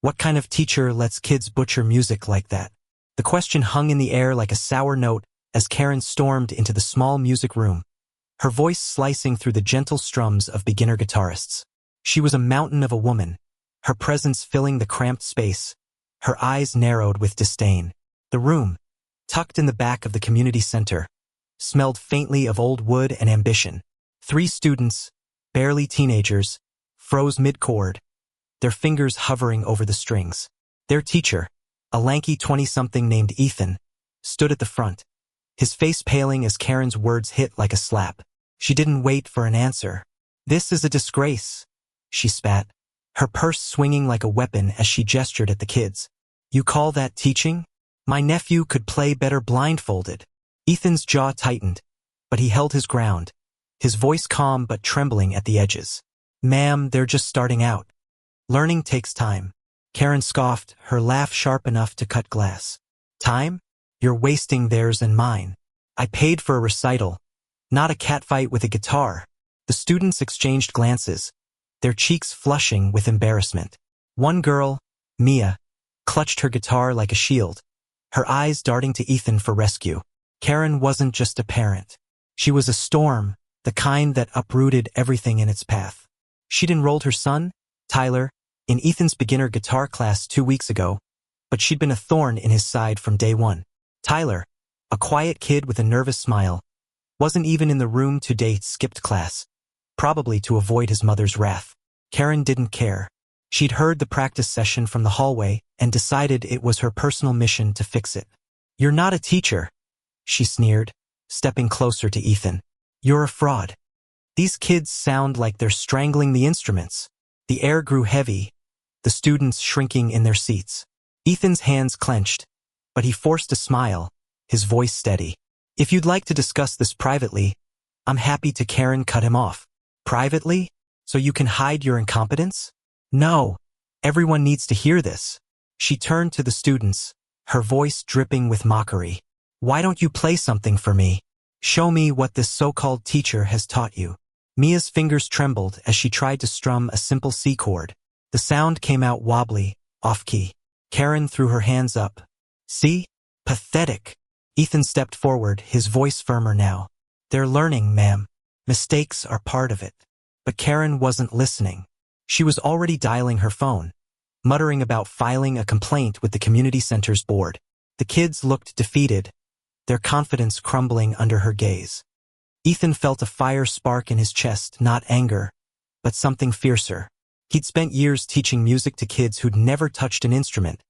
What kind of teacher lets kids butcher music like that? The question hung in the air like a sour note as Karen stormed into the small music room, her voice slicing through the gentle strums of beginner guitarists. She was a mountain of a woman, her presence filling the cramped space, her eyes narrowed with disdain. The room, tucked in the back of the community center, smelled faintly of old wood and ambition. 3 students, barely teenagers, froze mid-chord, their fingers hovering over the strings. Their teacher, a lanky 20-something named Ethan, stood at the front, his face paling as Karen's words hit like a slap. She didn't wait for an answer. "This is a disgrace," she spat, her purse swinging like a weapon as she gestured at the kids. "You call that teaching? My nephew could play better blindfolded." Ethan's jaw tightened, but he held his ground, his voice calm but trembling at the edges. "Ma'am, they're just starting out. Learning takes time." Karen scoffed, her laugh sharp enough to cut glass. "Time? You're wasting theirs and mine. I paid for a recital, not a catfight with a guitar." The students exchanged glances, their cheeks flushing with embarrassment. One girl, Mia, clutched her guitar like a shield, her eyes darting to Ethan for rescue. Karen wasn't just a parent. She was a storm, the kind that uprooted everything in its path. She'd enrolled her son, Tyler, in Ethan's beginner guitar class 2 weeks ago, but she'd been a thorn in his side from day one. Tyler, a quiet kid with a nervous smile, wasn't even in the room today, skipped class, probably to avoid his mother's wrath. Karen didn't care. She'd heard the practice session from the hallway and decided it was her personal mission to fix it. "You're not a teacher," she sneered, stepping closer to Ethan. "You're a fraud. These kids sound like they're strangling the instruments." The air grew heavy, the students shrinking in their seats. Ethan's hands clenched, but he forced a smile, his voice steady. "If you'd like to discuss this privately, I'm happy to." Karen cut him off. "Privately? So you can hide your incompetence?" "No, everyone needs to hear this." She turned to the students, her voice dripping with mockery. "Why don't you play something for me? Show me what this so-called teacher has taught you." Mia's fingers trembled as she tried to strum a simple C chord. The sound came out wobbly, off-key. Karen threw her hands up. "See? Pathetic." Ethan stepped forward, his voice firmer now. "They're learning, ma'am. Mistakes are part of it." But Karen wasn't listening. She was already dialing her phone, muttering about filing a complaint with the community center's board. The kids looked defeated, their confidence crumbling under her gaze. Ethan felt a fire spark in his chest, not anger, but something fiercer. He'd spent years teaching music to kids who'd never touched an instrument,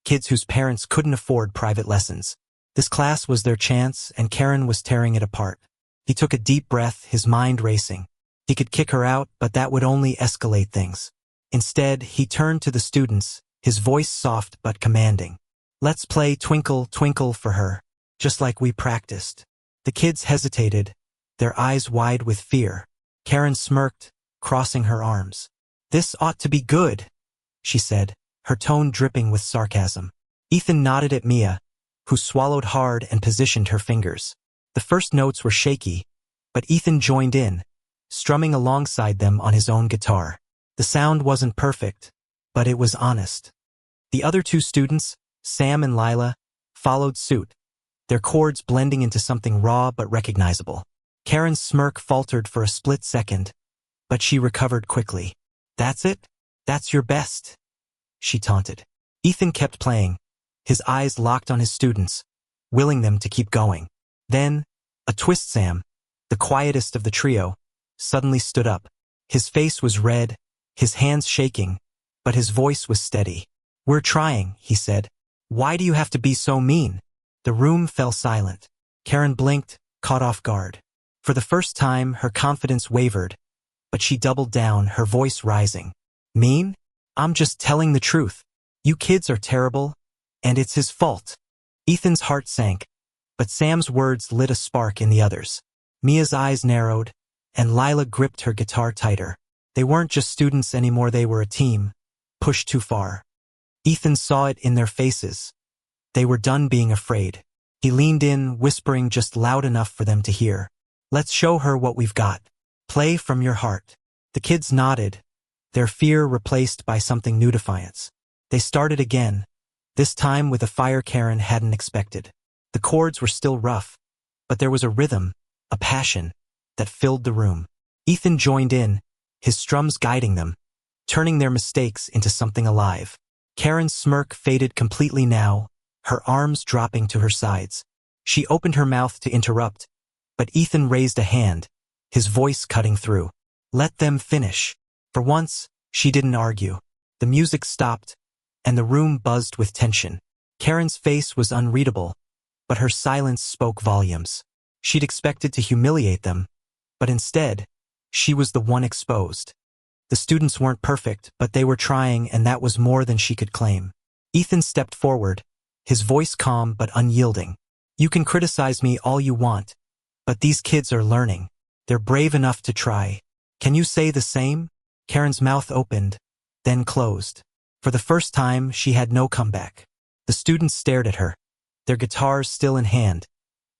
kids whose parents couldn't afford private lessons. This class was their chance, and Karen was tearing it apart. He took a deep breath, his mind racing. He could kick her out, but that would only escalate things. Instead, he turned to the students, his voice soft but commanding. "Let's play Twinkle, Twinkle for her, just like we practiced." The kids hesitated, their eyes wide with fear. Karen smirked, crossing her arms. "This ought to be good," she said, her tone dripping with sarcasm. Ethan nodded at Mia, who swallowed hard and positioned her fingers. The first notes were shaky, but Ethan joined in, strumming alongside them on his own guitar. The sound wasn't perfect, but it was honest. The other 2 students, Sam and Lila, followed suit, their chords blending into something raw but recognizable. Karen's smirk faltered for a split second, but she recovered quickly. "That's it? That's your best?" she taunted. Ethan kept playing, his eyes locked on his students, willing them to keep going. Then, a twist Sam, the quietest of the trio, suddenly stood up. His face was red, his hands shaking, but his voice was steady. "We're trying," he said. "Why do you have to be so mean?" The room fell silent. Karen blinked, caught off guard. For the first time, her confidence wavered, but she doubled down, her voice rising. "Mean? I'm just telling the truth. You kids are terrible, and it's his fault." Ethan's heart sank, but Sam's words lit a spark in the others. Mia's eyes narrowed, and Lila gripped her guitar tighter. They weren't just students anymore, they were a team, pushed too far. Ethan saw it in their faces. They were done being afraid. He leaned in, whispering just loud enough for them to hear. "Let's show her what we've got. Play from your heart." The kids nodded, their fear replaced by something new, defiance. They started again, this time with a fire Karen hadn't expected. The chords were still rough, but there was a rhythm, a passion, that filled the room. Ethan joined in, his strums guiding them, turning their mistakes into something alive. Karen's smirk faded completely now, her arms dropping to her sides. She opened her mouth to interrupt, but Ethan raised a hand, his voice cutting through. Let them finish. For once, she didn't argue. The music stopped, and the room buzzed with tension. Karen's face was unreadable, but her silence spoke volumes. She'd expected to humiliate them, but instead, she was the one exposed. The students weren't perfect, but they were trying, and that was more than she could claim. Ethan stepped forward, his voice calm but unyielding. You can criticize me all you want, but these kids are learning. They're brave enough to try. Can you say the same? Karen's mouth opened, then closed. For the first time, she had no comeback. The students stared at her, their guitars still in hand,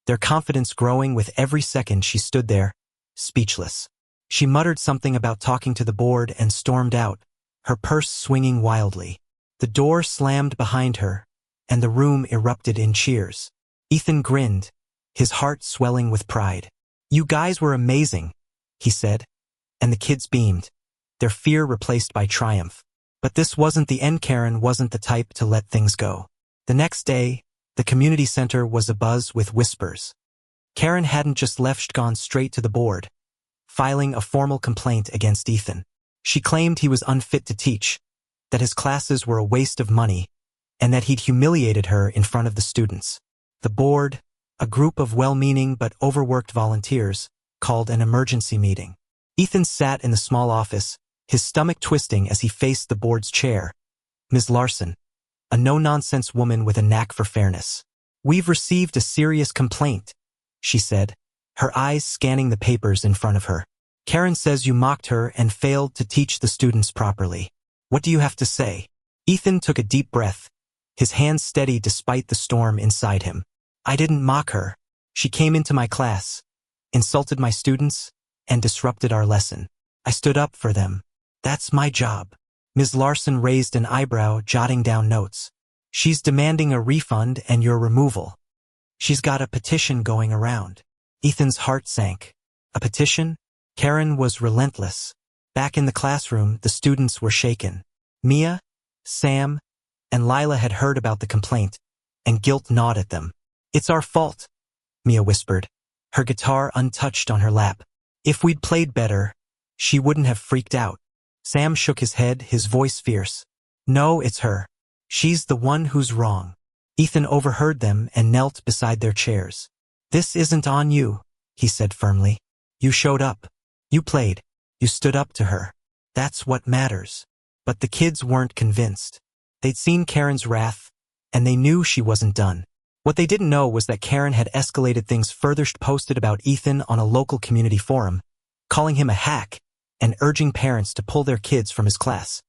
their confidence growing with every second she stood there, speechless. She muttered something about talking to the board and stormed out, her purse swinging wildly. The door slammed behind her, and the room erupted in cheers. Ethan grinned, his heart swelling with pride. You guys were amazing, he said, and the kids beamed, their fear replaced by triumph. But this wasn't the end. Karen wasn't the type to let things go. The next day, the community center was abuzz with whispers. Karen hadn't just left, she'd gone straight to the board, filing a formal complaint against Ethan. She claimed he was unfit to teach, that his classes were a waste of money, and that he'd humiliated her in front of the students. The board, a group of well-meaning but overworked volunteers, called an emergency meeting. Ethan sat in the small office, his stomach twisting as he faced the board's chair. Ms. Larson, a no-nonsense woman with a knack for fairness. We've received a serious complaint, she said, her eyes scanning the papers in front of her. Karen says you mocked her and failed to teach the students properly. What do you have to say? Ethan took a deep breath, his hands steady despite the storm inside him. I didn't mock her. She came into my class, insulted my students, and disrupted our lesson. I stood up for them. That's my job. Ms. Larson raised an eyebrow, jotting down notes. She's demanding a refund and your removal. She's got a petition going around. Ethan's heart sank. A petition? Karen was relentless. Back in the classroom, the students were shaken. Mia, Sam, and Lila had heard about the complaint, and guilt gnawed at them. It's our fault, Mia whispered, her guitar untouched on her lap. If we'd played better, she wouldn't have freaked out. Sam shook his head, his voice fierce. No, it's her. She's the one who's wrong. Ethan overheard them and knelt beside their chairs. This isn't on you, he said firmly. You showed up. You played. You stood up to her. That's what matters. But the kids weren't convinced. They'd seen Karen's wrath, and they knew she wasn't done. What they didn't know was that Karen had escalated things further. She posted about Ethan on a local community forum, calling him a hack, and urging parents to pull their kids from his class.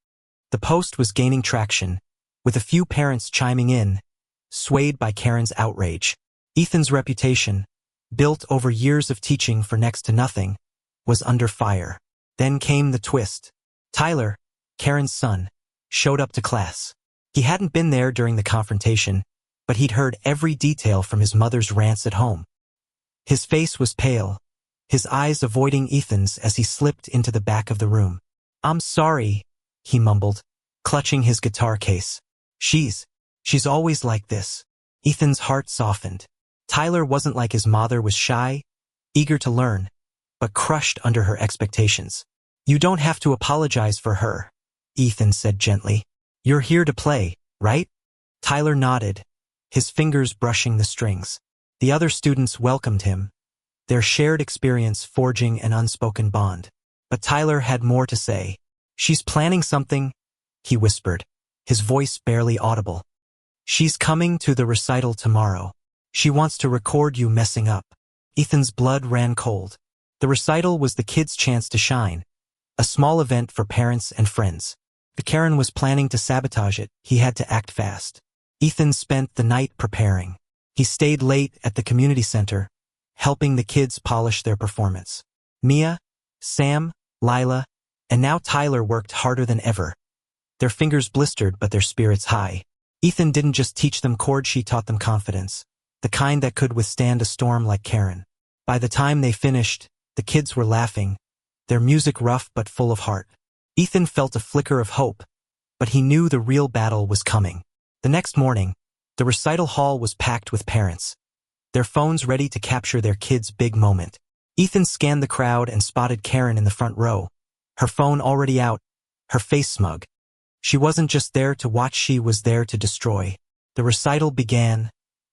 The post was gaining traction, with a few parents chiming in, swayed by Karen's outrage. Ethan's reputation, built over years of teaching for next to nothing, was under fire. Then came the twist. Tyler, Karen's son, showed up to class. He hadn't been there during the confrontation, but he'd heard every detail from his mother's rants at home. His face was pale, his eyes avoiding Ethan's as he slipped into the back of the room. I'm sorry, he mumbled, clutching his guitar case. She's always like this. Ethan's heart softened. Tyler wasn't like his mother, was shy, eager to learn, but crushed under her expectations. You don't have to apologize for her, Ethan said gently. You're here to play, right? Tyler nodded, his fingers brushing the strings. The other students welcomed him, their shared experience forging an unspoken bond. But Tyler had more to say. She's planning something, he whispered, his voice barely audible. She's coming to the recital tomorrow. She wants to record you messing up. Ethan's blood ran cold. The recital was the kids' chance to shine, a small event for parents and friends. If Karen was planning to sabotage it, he had to act fast. Ethan spent the night preparing. He stayed late at the community center, helping the kids polish their performance. Mia, Sam, Lila, and now Tyler worked harder than ever, Their fingers blistered, but their spirits high. Ethan didn't just teach them chords, she taught them confidence, the kind that could withstand a storm like Karen. By the time they finished, the kids were laughing, their music rough but full of heart. Ethan felt a flicker of hope, but he knew the real battle was coming. The next morning, the recital hall was packed with parents, their phones ready to capture their kid's big moment. Ethan scanned the crowd and spotted Karen in the front row, her phone already out, her face smug. She wasn't just there to watch, she was there to destroy. The recital began,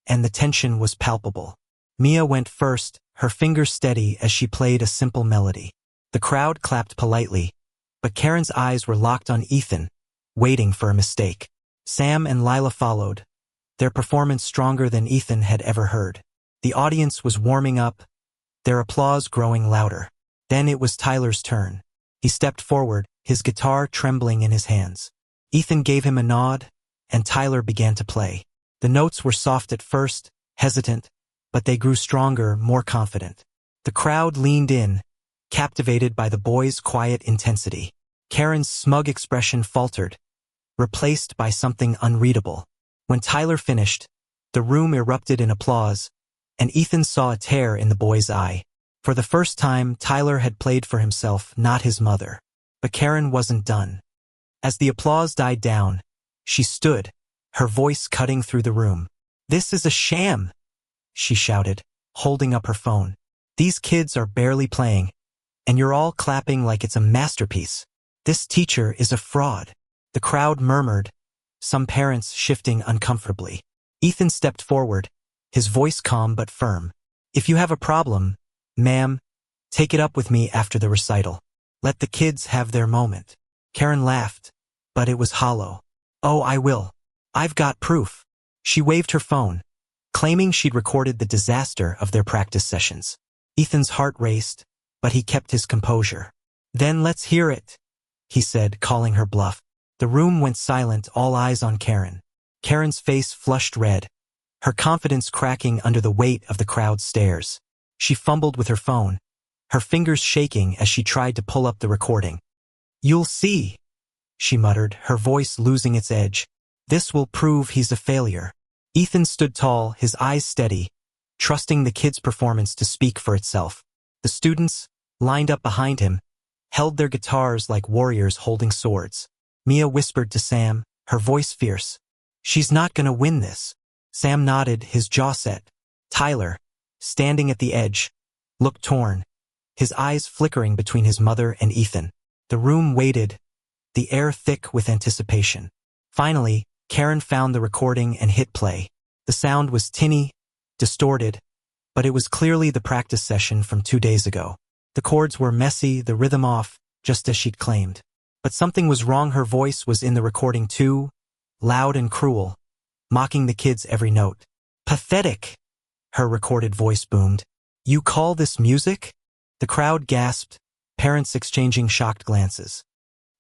and the tension was palpable. Mia went first, her fingers steady as she played a simple melody. The crowd clapped politely, but Karen's eyes were locked on Ethan, waiting for a mistake. Sam and Lila followed, their performance stronger than Ethan had ever heard. The audience was warming up, their applause growing louder. Then it was Tyler's turn. He stepped forward, his guitar trembling in his hands. Ethan gave him a nod, and Tyler began to play. The notes were soft at first, hesitant, but they grew stronger, more confident. The crowd leaned in, captivated by the boys' quiet intensity. Karen's smug expression faltered, replaced by something unreadable. When Tyler finished, the room erupted in applause, and Ethan saw a tear in the boy's eye. For the first time, Tyler had played for himself, not his mother. But Karen wasn't done. As the applause died down, she stood, her voice cutting through the room. "This is a sham," she shouted, holding up her phone. "These kids are barely playing, and you're all clapping like it's a masterpiece. This teacher is a fraud." The crowd murmured, some parents shifting uncomfortably. Ethan stepped forward, his voice calm but firm. "If you have a problem, ma'am, take it up with me after the recital. Let the kids have their moment." Karen laughed, but it was hollow. "Oh, I will. I've got proof." She waved her phone, claiming she'd recorded the disaster of their practice sessions. Ethan's heart raced, but he kept his composure. "Then let's hear it," he said, calling her bluff. The room went silent, all eyes on Karen. Karen's face flushed red, her confidence cracking under the weight of the crowd's stares. She fumbled with her phone, her fingers shaking as she tried to pull up the recording. "You'll see," she muttered, her voice losing its edge. "This will prove he's a failure." Ethan stood tall, his eyes steady, trusting the kid's performance to speak for itself. The students, lined up behind him, held their guitars like warriors holding swords. Mia whispered to Sam, her voice fierce, "She's not gonna win this." Sam nodded, his jaw set. Tyler, standing at the edge, looked torn, his eyes flickering between his mother and Ethan. The room waited, the air thick with anticipation. Finally, Karen found the recording and hit play. The sound was tinny, distorted, but it was clearly the practice session from 2 days ago. The chords were messy, the rhythm off, just as she'd claimed. But something was wrong. Her voice was in the recording too, loud and cruel, mocking the kids' every note. "Pathetic," her recorded voice boomed. "You call this music?" The crowd gasped, parents exchanging shocked glances.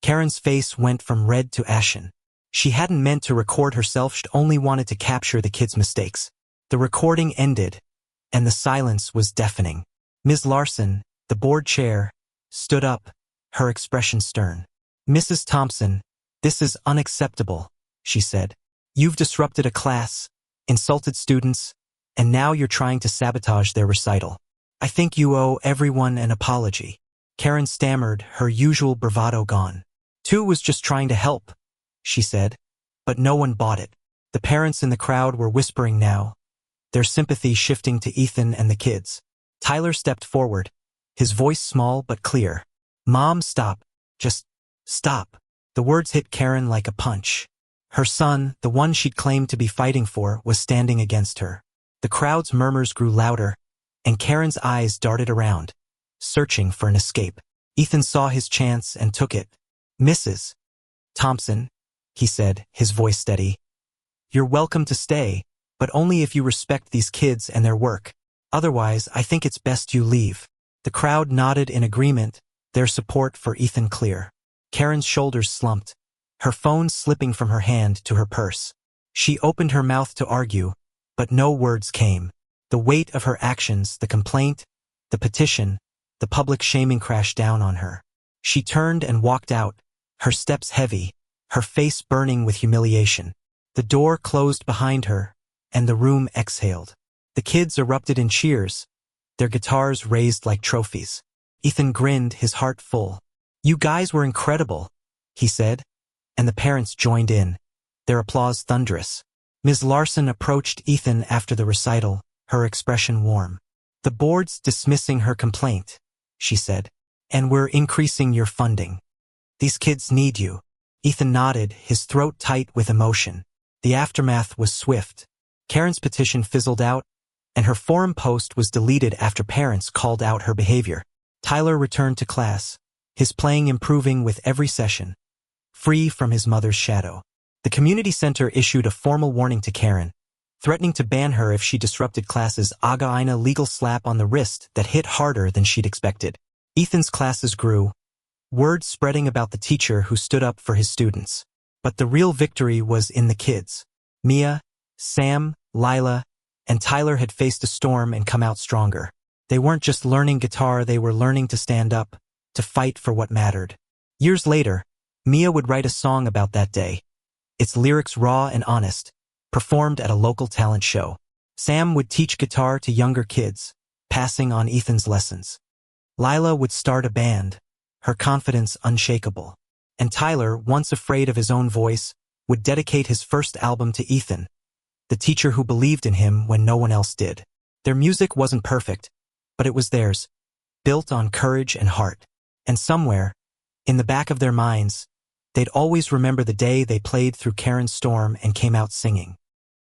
Karen's face went from red to ashen. She hadn't meant to record herself, she only wanted to capture the kids' mistakes. The recording ended, and the silence was deafening. Ms. Larson, the board chair, stood up, her expression stern. "Mrs. Thompson, this is unacceptable," she said. "You've disrupted a class, insulted students, and now you're trying to sabotage their recital. I think you owe everyone an apology." Karen stammered, her usual bravado gone. "Tu was just trying to help," she said, but no one bought it. The parents in the crowd were whispering now, their sympathy shifting to Ethan and the kids. Tyler stepped forward, his voice small but clear. "Mom, stop. Just stop." The words hit Karen like a punch. Her son, the one she'd claimed to be fighting for, was standing against her. The crowd's murmurs grew louder, and Karen's eyes darted around, searching for an escape. Ethan saw his chance and took it. "Mrs. Thompson," he said, his voice steady, "you're welcome to stay, but only if you respect these kids and their work. Otherwise, I think it's best you leave." The crowd nodded in agreement, their support for Ethan clear. Karen's shoulders slumped, her phone slipping from her hand to her purse. She opened her mouth to argue, but no words came. The weight of her actions, the complaint, the petition, the public shaming crashed down on her. She turned and walked out, her steps heavy, her face burning with humiliation. The door closed behind her, and the room exhaled. The kids erupted in cheers, their guitars raised like trophies. Ethan grinned, his heart full. "You guys were incredible," he said, and the parents joined in, their applause thunderous. Ms. Larson approached Ethan after the recital, her expression warm. "The board's dismissing her complaint," she said, "and we're increasing your funding. These kids need you." Ethan nodded, his throat tight with emotion. The aftermath was swift. Karen's petition fizzled out, and her forum post was deleted after parents called out her behavior. Tyler returned to class, his playing improving with every session, free from his mother's shadow. The community center issued a formal warning to Karen, threatening to ban her if she disrupted classes. A legal slap on the wrist that hit harder than she'd expected. Ethan's classes grew, word spreading about the teacher who stood up for his students. But the real victory was in the kids. Mia, Sam, Lila, and Tyler had faced a storm and come out stronger. They weren't just learning guitar, they were learning to stand up, to fight for what mattered. Years later, Mia would write a song about that day, its lyrics raw and honest, performed at a local talent show. Sam would teach guitar to younger kids, passing on Ethan's lessons. Lila would start a band, her confidence unshakable. And Tyler, once afraid of his own voice, would dedicate his first album to Ethan, the teacher who believed in him when no one else did. Their music wasn't perfect, but it was theirs, built on courage and heart. And somewhere, in the back of their minds, they'd always remember the day they played through Karen's storm and came out singing.